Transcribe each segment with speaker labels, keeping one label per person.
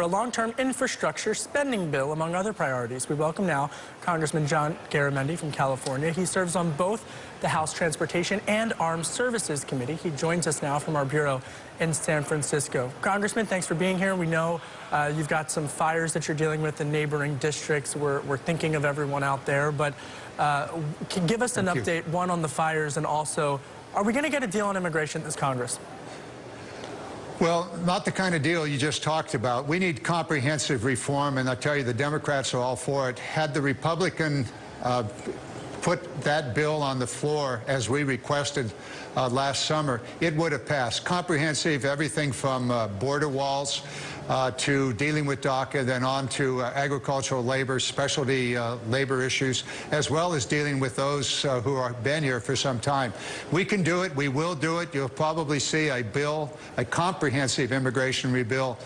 Speaker 1: for a long-term infrastructure spending bill, among other priorities. We welcome now Congressman John Garamendi from California. He serves on both the House Transportation and Armed Services Committee. He joins us now from our bureau in San Francisco. Congressman, thanks for being here. We know you've got some fires that you're dealing with in neighboring districts. We're thinking of everyone out there, but can give us an update, one, on the fires, and also, are we going to get a deal on immigration in this Congress?
Speaker 2: Well, not the kind of deal you just talked about. We need comprehensive reform, and I tell you, the Democrats are all for it. Had the Republican put that bill on the floor as we requested last summer, it would have passed. Comprehensive, everything from border walls to dealing with DACA, then on to agricultural labor, specialty labor issues, as well as dealing with those who have been here for some time. We can do it. We will do it. You'll probably see a bill, a comprehensive immigration bill,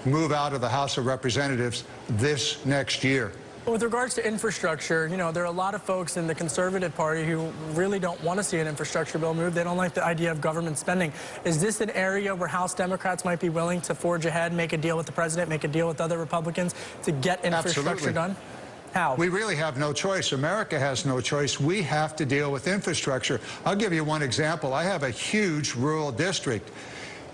Speaker 2: move out of the House of Representatives this next year.
Speaker 1: With regards to infrastructure, you know, there are a lot of folks in the Conservative Party who really don't want to see an infrastructure bill move. They don't like the idea of government spending. Is this an area where House Democrats might be willing to forge ahead, make a deal with the president, make a deal with other Republicans to get infrastructure done? How? We
Speaker 2: really have no choice. America has no choice. We have to deal with infrastructure. I'll give you one example. I have a huge rural district.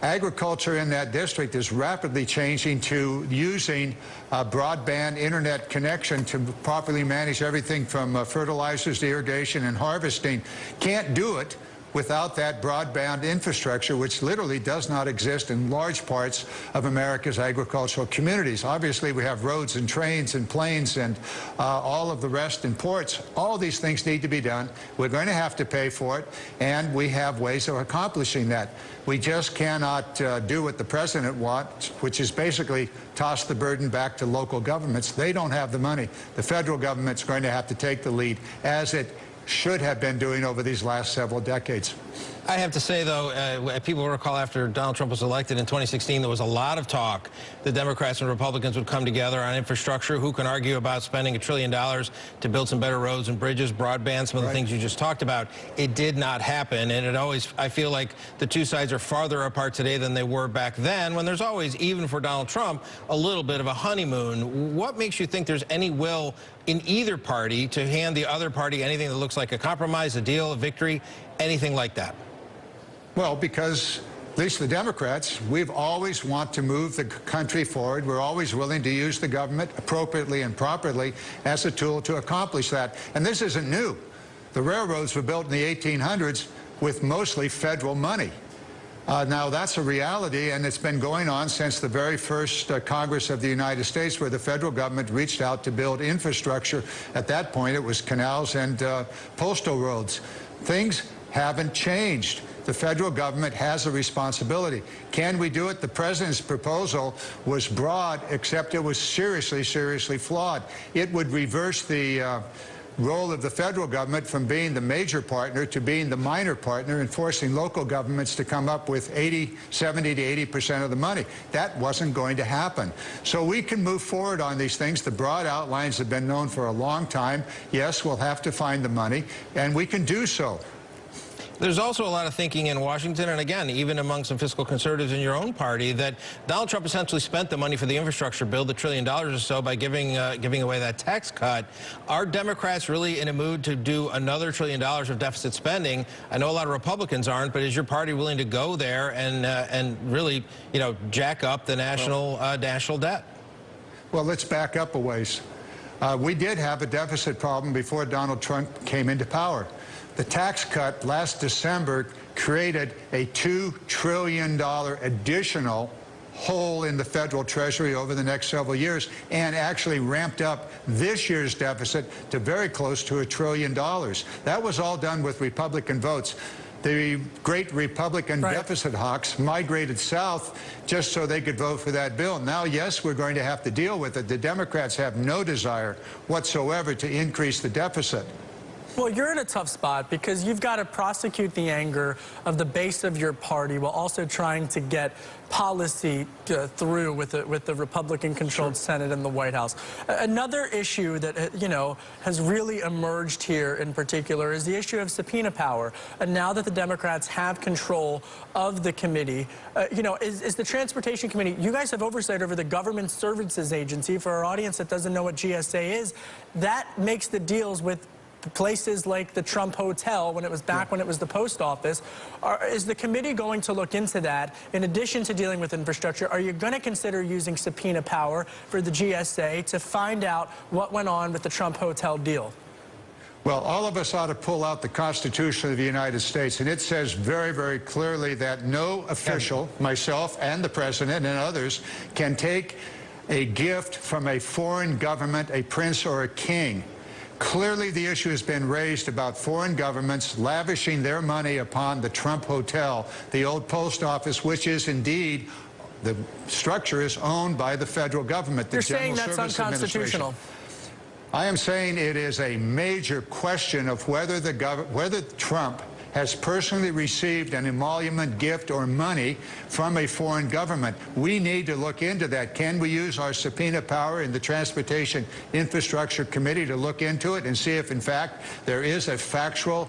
Speaker 2: Agriculture in that district is rapidly changing to using broadband internet connection to properly manage everything from fertilizers to irrigation and harvesting. Can't do it without that broadband infrastructure, which literally does not exist in large parts of America's agricultural communities. Obviously, we have roads and trains and planes and all of the rest and ports. All these things need to be done. We're going to have to pay for it, and we have ways of accomplishing that. We just cannot do what the president wants, which is basically toss the burden back to local governments. They don't have the money. The federal government's going to have to take the lead, as it should have been doing over these last several decades.
Speaker 3: I have to say, though, people recall after Donald Trump was elected in 2016, there was a lot of talk that Democrats and Republicans would come together on infrastructure. Who can argue about spending $1 trillion to build some better roads and bridges, broadband, some of the things you just talked about? It did not happen, and it always, I feel like the two sides are farther apart today than they were back then, when there's always, even for Donald Trump, a little bit of a honeymoon. What makes you think there's any will in either party to hand the other party anything that looks like a compromise, a deal, a victory, anything like that?
Speaker 2: Well, because at least the Democrats, we've always want to move the country forward. We're always willing to use the government appropriately and properly as a tool to accomplish that. And this isn't new. The railroads were built in the 1800s with mostly federal money. Now, that's a reality, and it's been going on since the very first Congress of the United States, where the federal government reached out to build infrastructure. At that point, it was canals and postal roads. Things haven't changed. The federal government has a responsibility. Can we do it? The president's proposal was broad, except it was seriously, seriously flawed. It would reverse the role of the federal government from being the major partner to being the minor partner, and forcing local governments to come up with 70 to 80% of the money. That wasn't going to happen. So we can move forward on these things. The broad outlines have been known for a long time. Yes, we'll have to find the money, and we can do so.
Speaker 3: There's also a lot of thinking in Washington, and again, even among some fiscal conservatives in your own party, that Donald Trump essentially spent the money for the infrastructure bill, the $1 trillion or so, by giving away that tax cut. Are Democrats really in a mood to do another $1 trillion of deficit spending? I know a lot of Republicans aren't, but is your party willing to go there and really, you know, jack up the national debt?
Speaker 2: Well, let's back up a ways. We did have a deficit problem before Donald Trump came into power. The tax cut last December created a $2 trillion additional hole in the federal treasury over the next several years, and actually ramped up this year's deficit to very close to $1 trillion. That was all done with Republican votes. The great Republican deficit hawks migrated south just so they could vote for that bill. Now, yes, we're going to have to deal with it. The Democrats have no desire whatsoever to increase the deficit.
Speaker 1: Well, you're in a tough spot because you've got to prosecute the anger of the base of your party while also trying to get policy through with the Republican-controlled Senate and the White House. Another issue that, has really emerged here in particular is the issue of subpoena power. And now that the Democrats have control of the committee, is the Transportation Committee, you guys have oversight over the Government Services Agency. For our audience that doesn't know what GSA is, that makes the deals with places like the Trump Hotel when it was the post office. Is the committee going to look into that? In addition to dealing with infrastructure, are you going to consider using subpoena power for the GSA to find out what went on with the Trump Hotel deal?
Speaker 2: Well, all of us ought to pull out the Constitution of the United States, and it says very, very clearly that no official, myself and the President and others, can take a gift from a foreign government, a prince or a king. Clearly, the issue has been raised about foreign governments lavishing their money upon the Trump Hotel, the old post office, which is indeed, the structure is owned by the federal government, the General Services Administration.
Speaker 1: You're saying that's unconstitutional?
Speaker 2: I am saying it is a major question of whether Trump has personally received an emolument, gift, or money from a foreign government. We need to look into that. Can we use our subpoena power in the Transportation Infrastructure Committee to look into it and see if, in fact, there is a factual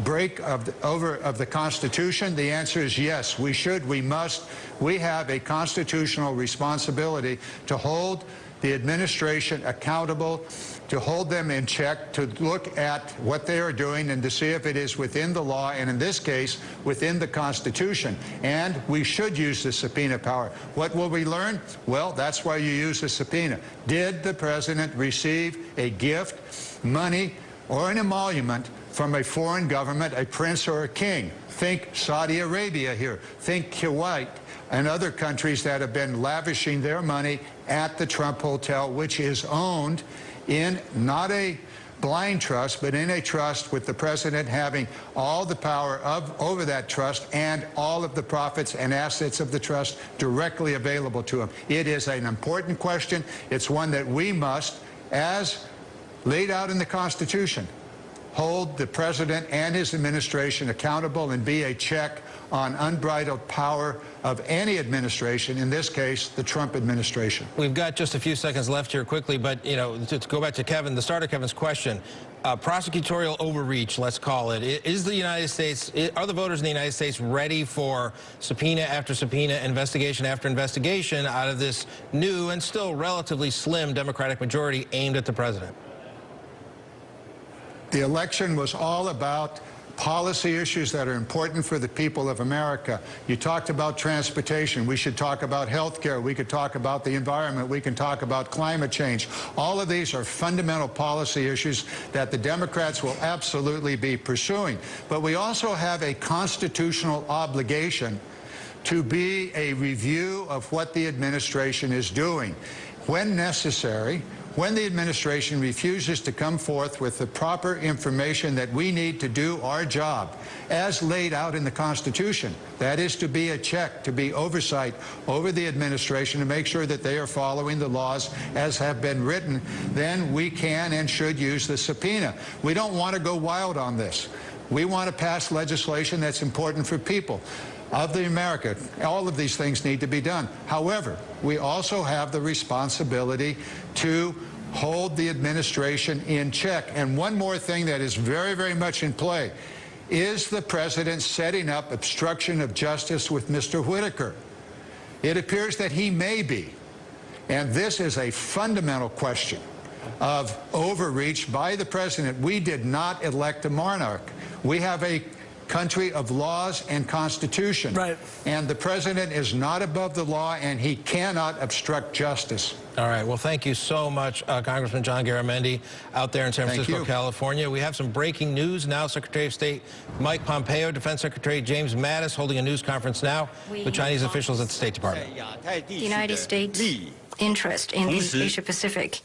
Speaker 2: break of the Constitution? The answer is yes. We should, we must. We have a constitutional responsibility to hold the administration accountable, to hold them in check, to look at what they are doing and to see if it is within the law, and in this case, within the Constitution. And we should use the subpoena power. What will we learn? Well, that's why you use the subpoena. Did the president receive a gift, money, or an emolument from a foreign government, a prince or a king? Think Saudi Arabia here. Think Kuwait and other countries that have been lavishing their money at the Trump Hotel, which is owned in not a blind trust, but in a trust with the president having all the power over that trust and all of the profits and assets of the trust directly available to him. It is an important question. It's one that we must, as laid out in the Constitution, hold the president and his administration accountable and be a check on unbridled power of any administration, in this case, the Trump administration.
Speaker 3: We've got just a few seconds left here quickly, but, to go back to Kevin, the start of Kevin's question, prosecutorial overreach, let's call it. Is the United States, are the voters in the United States ready for subpoena after subpoena, investigation after investigation out of this new and still relatively slim Democratic majority aimed at the president?
Speaker 2: The election was all about policy issues that are important for the people of America. You talked about transportation. We should talk about health care. We could talk about the environment. We can talk about climate change. All of these are fundamental policy issues that the Democrats will absolutely be pursuing. But we also have a constitutional obligation to be a review of what the administration is doing. When necessary, when the administration refuses to come forth with the proper information that we need to do our job, as laid out in the Constitution, that is to be a check, to be oversight over the administration to make sure that they are following the laws as have been written, then we can and should use the subpoena. We don't want to go wild on this. We want to pass legislation that's important for people of the America. All of these things need to be done. However, we also have the responsibility to hold the administration in check. And one more thing that is very, very much in play is the president setting up obstruction of justice with Mr. Whitaker. It appears that he may be. And this is a fundamental question of overreach by the president. We did not elect a monarch. We have a country of laws and constitution.
Speaker 1: Right.
Speaker 2: And the president is not above the law, and he cannot obstruct justice.
Speaker 3: All right. Well, thank you so much, Congressman John Garamendi, out there in San Francisco, California. We have some breaking news now. Secretary of State Mike Pompeo, Defense Secretary James Mattis holding a news conference now with Chinese officials at the State Department.
Speaker 4: The United States' interest in the Asia-Pacific.